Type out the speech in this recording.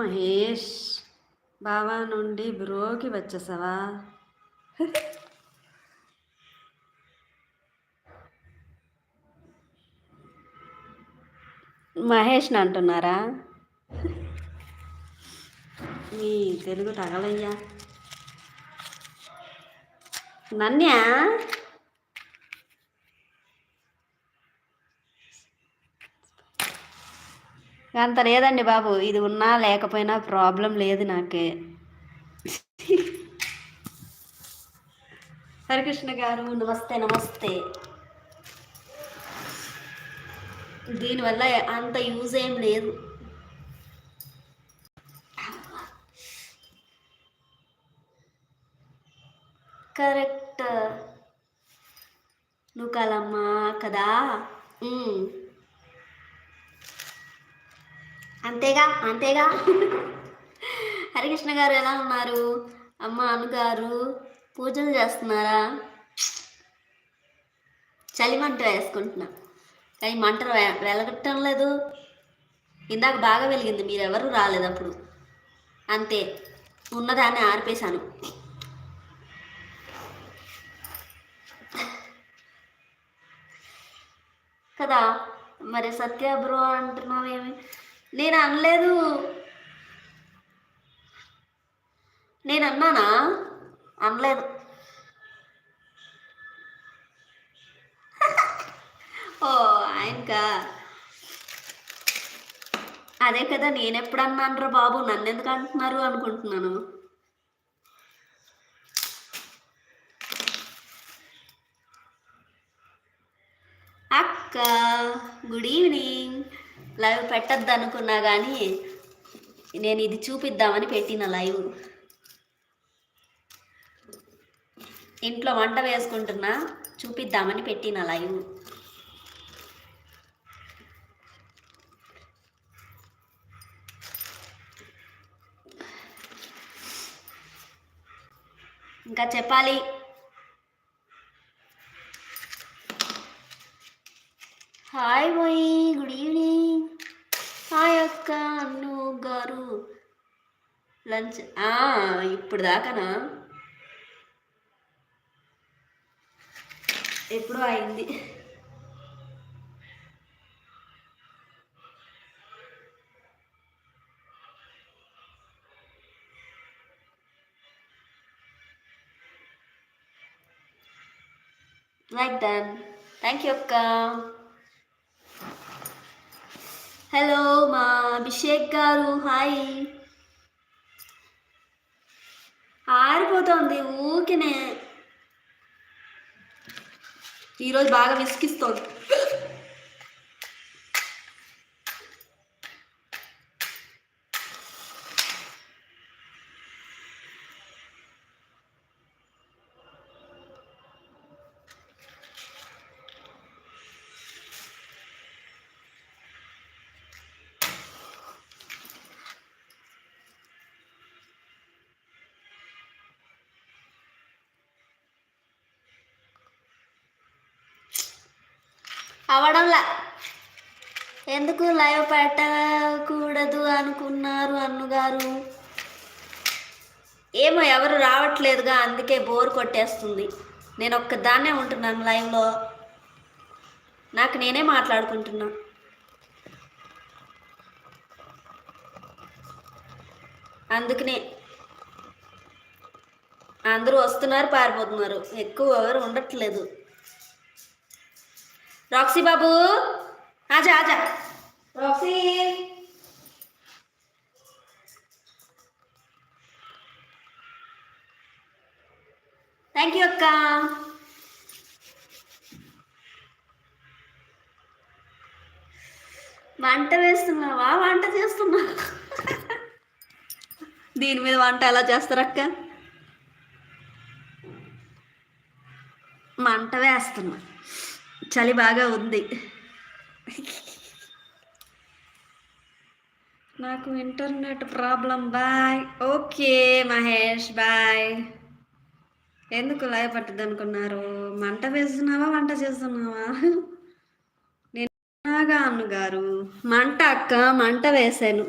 మహేష్ బావా నుండి బ్రోకి వచ్చేసావా? మహేష్ని అంటున్నారా? మీ తెలుగు తగలయ్యా. నన్యా అంత లేదండి బాబు, ఇది ఉన్నా లేకపోయినా ప్రాబ్లం లేదు నాకే. హరికృష్ణ గారు నమస్తే నమస్తే. దీనివల్ల అంత యూజ్ ఏం లేదు. కరెక్ట్, నువ్వు కలమ్మా కదా. అంతేగా అంతేగా. హరికృష్ణ గారు ఎలా ఉన్నారు? అమ్మ అనుగారు పూజలు చేస్తున్నారా? చలిమంట వేసుకుంటున్నా కానీ మంట వెలగట్టం లేదు. ఇందాక బాగా వెలిగింది, మీరెవరు రాలేదు అప్పుడు. అంతే, ఉన్నదాన్ని ఆర్పేశాను. కదా మరి సత్య బ్రో అంటున్నావేమి? నేను అనలేదు. నేను అన్నానా? అనలేదు. ఓ ఆయనకా, అదే కదా నేనెప్పుడు అన్నాను బాబు, నన్ను ఎందుకు అంటున్నారు అనుకుంటున్నాను. అక్క గుడ్ ఈవినింగ్. లైవ్ పెట్టద్దు అనుకున్నా కానీ నేను ఇది చూపిద్దామని పెట్టిన లైవ్. ఇంట్లో వంట వేసుకుంటున్నా, చూపిద్దామని పెట్టిన లైవ్. ఇంకా చెప్పాలి. Hi bye, good evening. Hi అక్క అన్ను గారు. లంచ్ ఇప్పుడు దాకానా? ఎప్పుడో అయింది. లైక్ డన్, థ్యాంక్ యూ అక్క. హలో మా అభిషేక్ గారు, హాయ్. ఆరిపోతుంది ఊకినే, ఈరోజు బాగా విసిగిస్తోంది. అవడంలా ఎందుకు లైవ్ పెట్టకూడదు అనుకున్నారు అన్నుగారు? ఏమో ఎవరు రావట్లేదుగా, అందుకే బోర్ కొట్టేస్తుంది. నేను ఒక్కదాన్నే ఉంటున్నాను లైవ్లో, నాకు నేనే మాట్లాడుకుంటున్నా. అందుకనే అందరూ వస్తున్నారు, పారిపోతున్నారు, ఎక్కువ ఎవరు ఉండట్లేదు. రాక్సీ బాబు ఆజా ఆజా. రాక్సీ థ్యాంక్ యూ అక్క. వంట వేస్తున్నావా? వంట చేస్తున్నా. దీని మీద వంట ఎలా చేస్తారక్క? మంట వేస్తున్నా, చలి బాగా ఉంది. నాకు internet problem. Bye. Okay Mahesh bye. ఎందుకు లైవ్ పట్టద్దు అనుకున్నారు? మంట వేస్తున్నావా వంట చేస్తున్నావా? నేను అన్నుగారు మంట అక్క, మంట వేసాను.